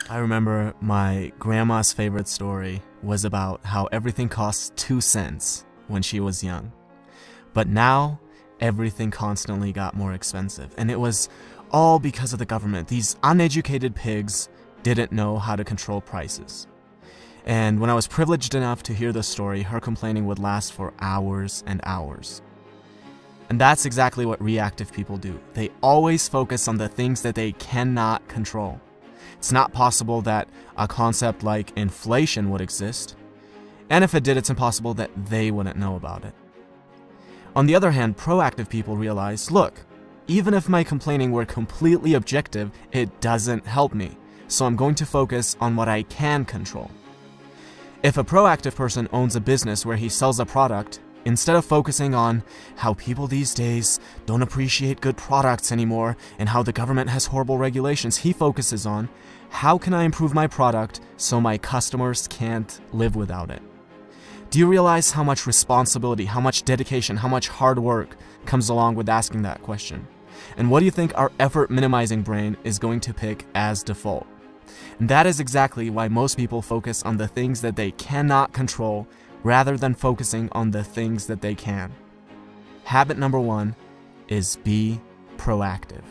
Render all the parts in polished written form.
I remember my grandma's favorite story was about how everything cost 2 cents when she was young. But now, everything constantly got more expensive. And it was all because of the government. These uneducated pigs didn't know how to control prices. And when I was privileged enough to hear the story, her complaining would last for hours and hours. And that's exactly what reactive people do. They always focus on the things that they cannot control. It's not possible that a concept like inflation would exist, and if it did, it's impossible that they wouldn't know about it. On the other hand, proactive people realize, look, even if my complaining were completely objective, it doesn't help me, so I'm going to focus on what I can control. If a proactive person owns a business where he sells a product, instead of focusing on how people these days don't appreciate good products anymore and how the government has horrible regulations, he focuses on how can I improve my product so my customers can't live without it. Do you realize how much responsibility, how much dedication, how much hard work comes along with asking that question? And what do you think our effort minimizing brain is going to pick as default? And that is exactly why most people focus on the things that they cannot control rather than focusing on the things that they can. Habit number 1 is be proactive.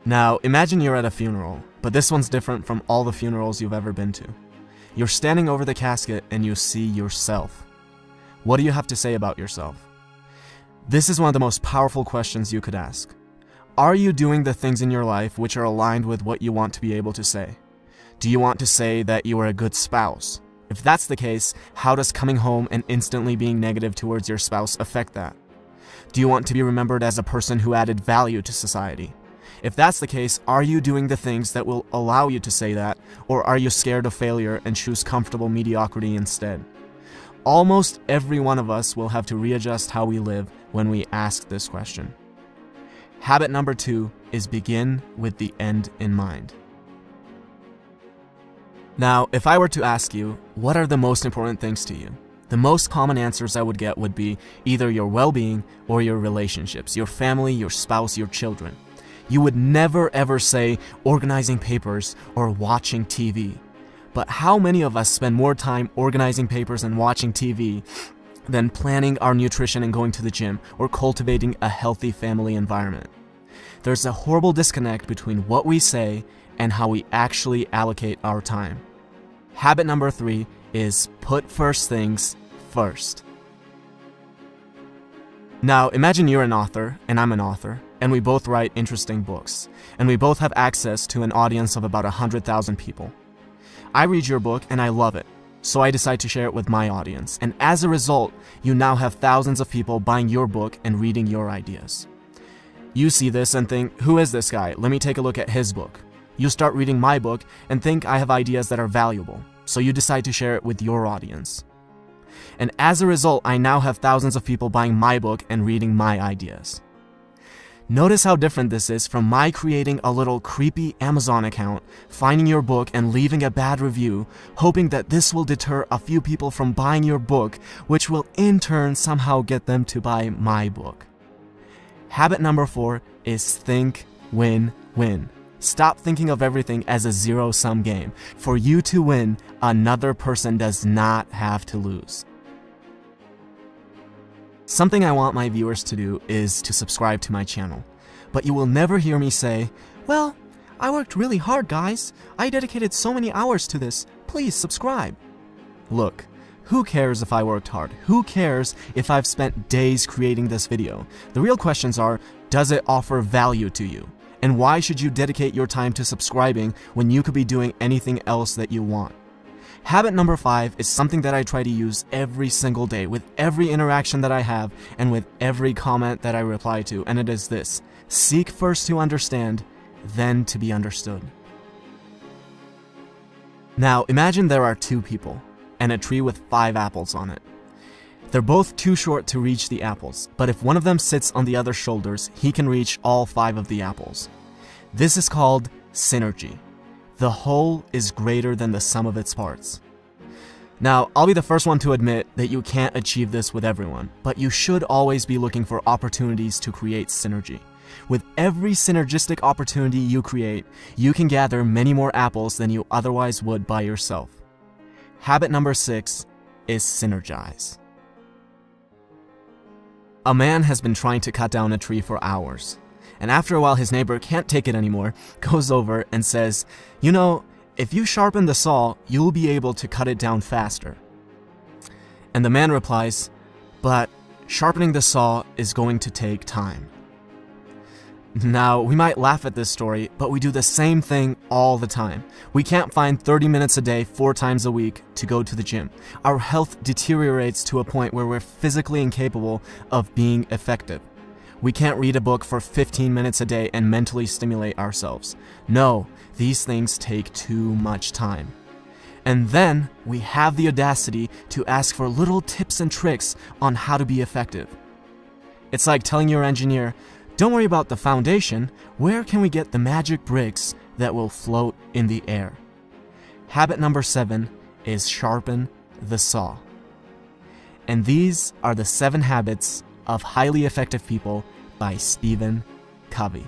Now, imagine you're at a funeral, but this one's different from all the funerals you've ever been to. You're standing over the casket and you see yourself. What do you have to say about yourself? This is one of the most powerful questions you could ask. Are you doing the things in your life which are aligned with what you want to be able to say? Do you want to say that you are a good spouse? If that's the case, how does coming home and instantly being negative towards your spouse affect that? Do you want to be remembered as a person who added value to society? If that's the case, are you doing the things that will allow you to say that, or are you scared of failure and choose comfortable mediocrity instead? Almost every one of us will have to readjust how we live when we ask this question. Habit number 2 is begin with the end in mind. Now, if I were to ask you, what are the most important things to you? The most common answers I would get would be either your well-being or your relationships, your family, your spouse, your children. You would never ever say organizing papers or watching TV. But how many of us spend more time organizing papers and watching TV than planning our nutrition and going to the gym or cultivating a healthy family environment? There's a horrible disconnect between what we say and how we actually allocate our time. Habit number 3 is put first things first. Now, imagine you're an author and I'm an author, and we both write interesting books, and we both have access to an audience of about 100,000 people. I read your book and I love it, so I decide to share it with my audience, and as a result, you now have thousands of people buying your book and reading your ideas. You see this and think, who is this guy? Let me take a look at his book. You start reading my book and think I have ideas that are valuable, so you decide to share it with your audience. And as a result, I now have thousands of people buying my book and reading my ideas. Notice how different this is from my creating a little creepy Amazon account, finding your book and leaving a bad review, hoping that this will deter a few people from buying your book, which will in turn somehow get them to buy my book. Habit number 4 is think win-win. Stop thinking of everything as a zero-sum game. For you to win, another person does not have to lose. Something I want my viewers to do is to subscribe to my channel. But you will never hear me say, well, I worked really hard, guys. I dedicated so many hours to this. Please subscribe. Look, who cares if I worked hard? Who cares if I've spent days creating this video? The real questions are, does it offer value to you? And why should you dedicate your time to subscribing when you could be doing anything else that you want? Habit number 5 is something that I try to use every single day with every interaction that I have and with every comment that I reply to, and it is this: seek first to understand, then to be understood. Now, imagine there are 2 people and a tree with 5 apples on it. They're both too short to reach the apples, but if one of them sits on the other's shoulders, he can reach all 5 of the apples. This is called synergy. The whole is greater than the sum of its parts. Now, I'll be the first one to admit that you can't achieve this with everyone, but you should always be looking for opportunities to create synergy. With every synergistic opportunity you create, you can gather many more apples than you otherwise would by yourself. Habit number 6 is synergize. A man has been trying to cut down a tree for hours, and after a while his neighbor can't take it anymore, goes over and says, "You know, if you sharpen the saw, you'll be able to cut it down faster." And the man replies, "But sharpening the saw is going to take time." Now, we might laugh at this story, but we do the same thing all the time. We can't find 30 minutes a day, 4 times a week, to go to the gym. Our health deteriorates to a point where we're physically incapable of being effective. We can't read a book for 15 minutes a day and mentally stimulate ourselves. No, these things take too much time. And then we have the audacity to ask for little tips and tricks on how to be effective. It's like telling your engineer, "Don't worry about the foundation, where can we get the magic bricks that will float in the air?" Habit number 7 is sharpen the saw. And these are the 7 habits of highly effective people by Stephen Covey.